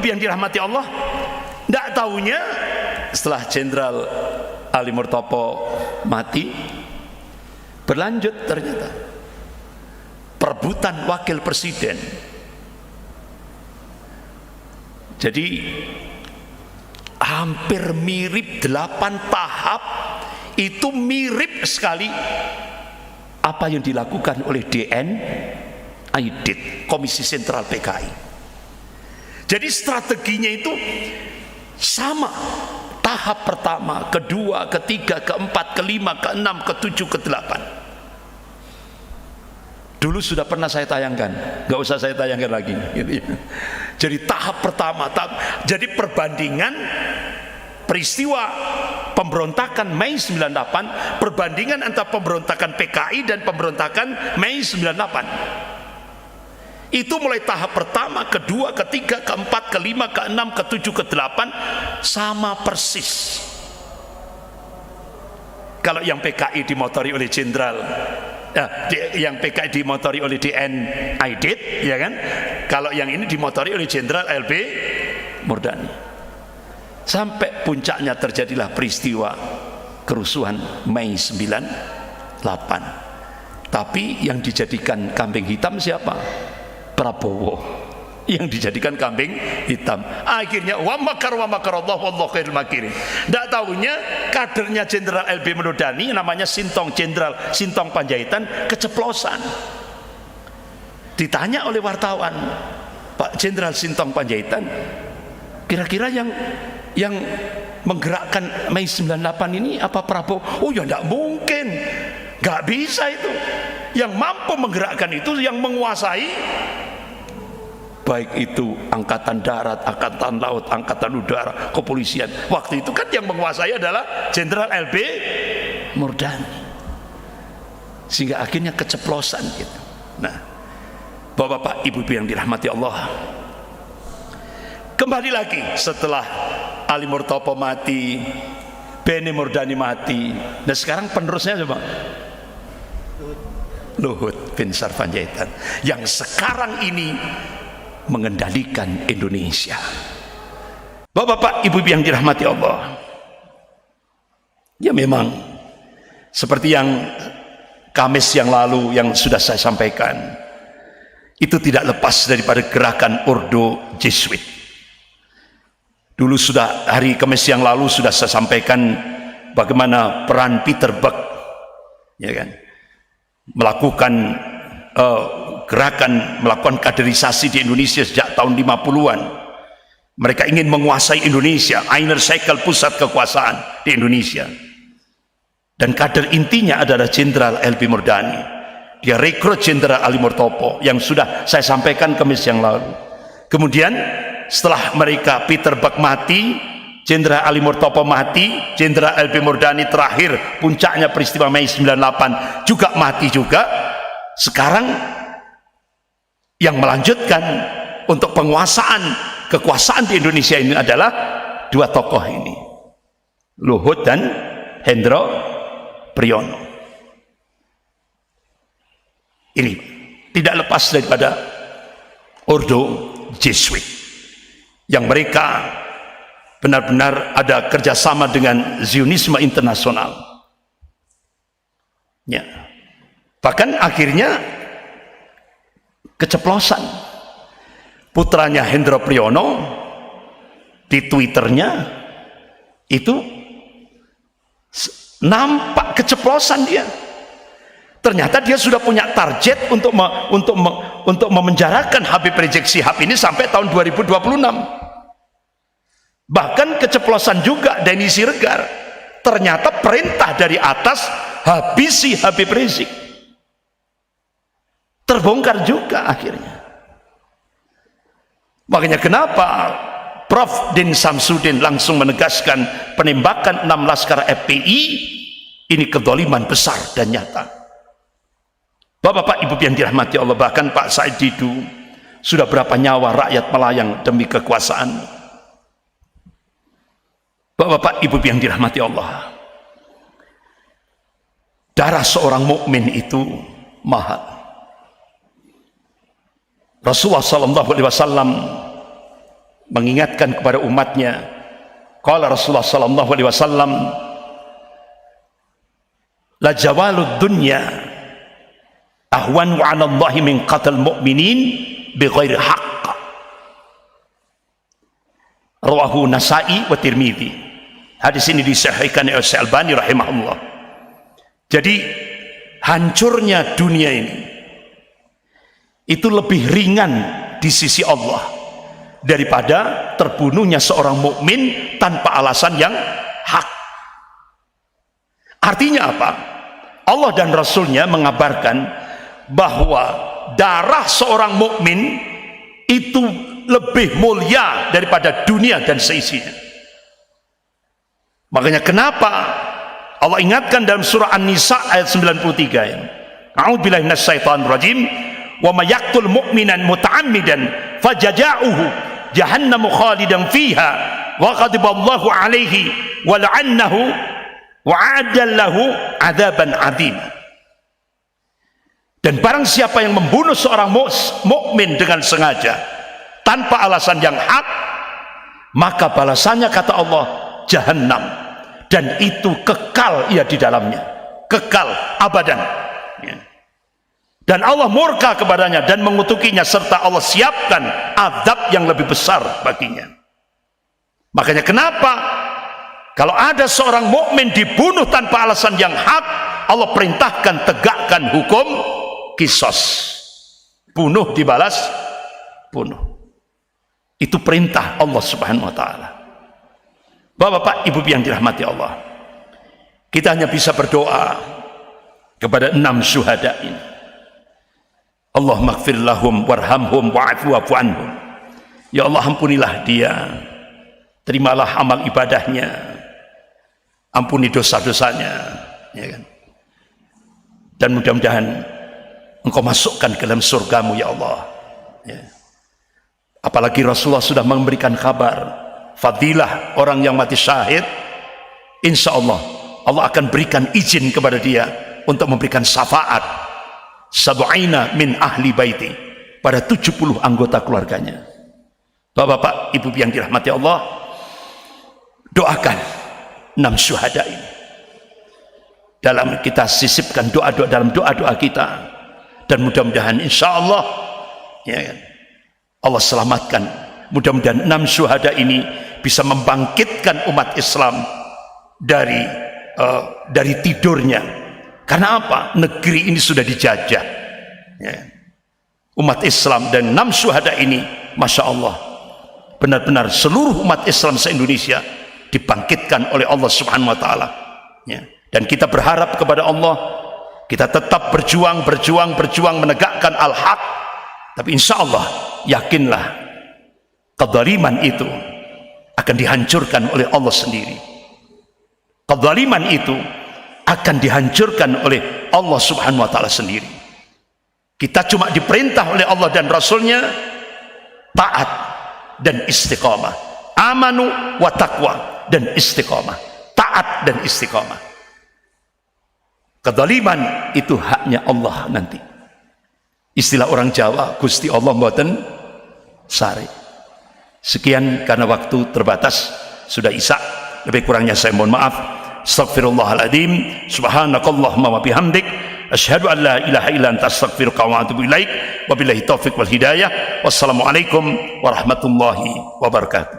yang dirahmati Allah, tidak tahunya setelah Jenderal Ali Murtopo mati, berlanjut ternyata perebutan wakil presiden. Jadi hampir mirip 8 tahap, itu mirip sekali apa yang dilakukan oleh DN/AIDIT, Komisi Sentral PKI. Jadi strateginya itu sama, tahap pertama, kedua, ketiga, keempat, kelima, keenam, ketujuh, ke-8. Dulu sudah pernah saya tayangkan, nggak usah saya tayangkan lagi. Jadi tahap pertama, jadi perbandingan peristiwa pemberontakan Mei 98, perbandingan antara pemberontakan PKI dan pemberontakan Mei 98. Itu mulai tahap pertama, kedua, ketiga, keempat, kelima, keenam, ketujuh, ke-8 sama persis. Kalau yang PKI dimotori oleh Jenderal, yang PKI dimotori oleh DN/AIDIT, ya kan? Kalau yang ini dimotori oleh Jenderal LB Murdani. Sampai puncaknya terjadilah peristiwa kerusuhan Mei 98. Tapi yang dijadikan kambing hitam siapa? Prabowo yang dijadikan kambing hitam. Akhirnya wa makarallah wallahu khairul makirin. Tidak tahunya kadernya Jenderal LB Murdani, namanya Jenderal Sintong Panjaitan, keceplosan. Ditanya oleh wartawan, Pak Jenderal Sintong Panjaitan, kira-kira yang menggerakkan Mei 98 ini apa Prabowo? Oh ya tidak mungkin, nggak bisa itu. Yang mampu menggerakkan itu yang menguasai, baik itu angkatan darat, angkatan laut, angkatan udara, kepolisian. Waktu itu kan yang menguasai adalah Jenderal LB Murdani. Sehingga akhirnya keceplosan gitu. Nah, Bapak-bapak, ibu-ibu yang dirahmati Allah, kembali lagi setelah Ali Murtopo mati, Beni Murdani mati, dan sekarang penerusnya coba Luhut bin Sarpanjaitan yang sekarang ini mengendalikan Indonesia. Bapak-bapak, ibu-ibu yang dirahmati Allah, ya memang seperti yang Kamis yang lalu yang sudah saya sampaikan, itu tidak lepas daripada gerakan Ordo Jesuit. Dulu sudah hari Kamis yang lalu sudah saya sampaikan bagaimana peran Peter Buck, ya kan, melakukan gerakan, melakukan kaderisasi di Indonesia sejak tahun 50-an. Mereka ingin menguasai Indonesia, Inner Circle, pusat kekuasaan di Indonesia. Dan kader intinya adalah Jenderal LB Murdani. Dia rekrut Jenderal Ali Murtopo yang sudah saya sampaikan Kamis yang lalu. Kemudian setelah mereka, Peter Buck mati, Jenderal Ali Murtopo mati, Jenderal LB Murdani terakhir puncaknya peristiwa Mei 98 juga mati juga. Sekarang yang melanjutkan untuk penguasaan kekuasaan di Indonesia ini adalah dua tokoh ini, Luhut dan Hendro Priyono. Ini tidak lepas daripada Ordo Jesuit yang mereka benar-benar ada kerjasama dengan Zionisme internasional, ya. Bahkan akhirnya keceplosan. Putranya Hendro Priyono di Twitternya itu nampak keceplosan dia. Ternyata dia sudah punya target untuk memenjarakan Habib Rizik Syihab ini sampai tahun 2026. Bahkan keceplosan juga Denny Siregar. Ternyata perintah dari atas, habisi Habib Rizik. Terbongkar juga akhirnya. Makanya kenapa Prof. Din Samsudin langsung menegaskan penembakan 6 laskar FPI ini kedoliman besar dan nyata. Bapak-bapak, ibu yang dirahmati Allah, bahkan Pak Said Didu, sudah berapa nyawa rakyat melayang demi kekuasaan. Bapak-bapak, ibu yang dirahmati Allah, darah seorang mukmin itu mahal. Rasulullah SAW mengingatkan kepada umatnya, qala Rasulullah sallallahu alaihi wasallam, la jawalud dunya ahwan 'ala Allah min qatl mu'minin bighairi haqq. Rawahu Nasa'i wa Tirmidzi. Hadis ini disahihkan oleh Syekh Albani rahimahullah. Jadi hancurnya dunia ini itu lebih ringan di sisi Allah daripada terbunuhnya seorang mukmin tanpa alasan yang hak. Artinya apa? Allah dan Rasulnya mengabarkan bahwa darah seorang mukmin itu lebih mulia daripada dunia dan seisinya. Makanya kenapa Allah ingatkan dalam surah An-Nisa ayat 93 ya. A'udzubillahi minasyaitonir rajim. Wa may yaqtul mu'minan muta'ammidan fajaza'uhu jahannamu khalidan fiha wa ghadiballahu 'alaihi wa la'annahu wa 'adda lahu 'adzaban 'adzima. Dan barang siapa yang membunuh seorang mukmin dengan sengaja tanpa alasan yang hak, maka balasannya kata Allah Jahannam, dan itu kekal ia di dalamnya, kekal abadan ya. Dan Allah murka kepadanya dan mengutukinya, serta Allah siapkan azab yang lebih besar baginya. Makanya kenapa kalau ada seorang mukmin dibunuh tanpa alasan yang hak, Allah perintahkan tegakkan hukum qisas, bunuh dibalas bunuh. Itu perintah Allah Subhanahu wa taala. Bapak-bapak, ibu yang dirahmati Allah, kita hanya bisa berdoa kepada 6 syuhada ini. Allahumma ighfir lahum warhamhum wa'fu anhum. Ya Allah, ampunilah dia, terimalah amal ibadahnya, ampuni dosa-dosanya ya kan? Dan mudah-mudahan Engkau masukkan ke dalam surgamu ya Allah ya. Apalagi Rasulullah sudah memberikan kabar fadilah orang yang mati syahid, insya Allah Allah akan berikan izin kepada dia untuk memberikan syafaat sab'ina min ahli baiti, pada 70 anggota keluarganya. Bapak-bapak, ibu yang dirahmati Allah, doakan 6 syuhada ini. Dalam kita sisipkan doa-doa dalam doa-doa kita, dan mudah-mudahan insya Allah ya, Allah selamatkan. Mudah-mudahan 6 syuhada ini bisa membangkitkan umat Islam dari tidurnya. Karena apa? Negeri ini sudah dijajah ya. Umat Islam dan 6 syuhada ini, Masya Allah, benar-benar seluruh umat Islam se-Indonesia dibangkitkan oleh Allah Subhanahu wa taala ya. Dan kita berharap kepada Allah, kita tetap berjuang menegakkan al-haq. Tapi insya Allah, yakinlah kezaliman itu akan dihancurkan oleh Allah sendiri. Kezaliman itu akan dihancurkan oleh Allah Subhanahu wa taala sendiri. Kita cuma diperintah oleh Allah dan Rasulnya taat dan istiqamah, amanu wa taqwa dan istiqamah, taat dan istiqamah. Kezaliman itu haknya Allah nanti. Istilah orang Jawa, Gusti Allah mboten sare. Sekian, karena waktu terbatas, sudah isya, lebih kurangnya saya mohon maaf. Astaghfirullahaladzim, subhanakallahumma wa bihamdik, asyhadu an la ilaha illa anta astaghfiruka wa atubu ilaik, wabillahi taufiq wal hidayah. Wassalamualaikum warahmatullahi wabarakatuh.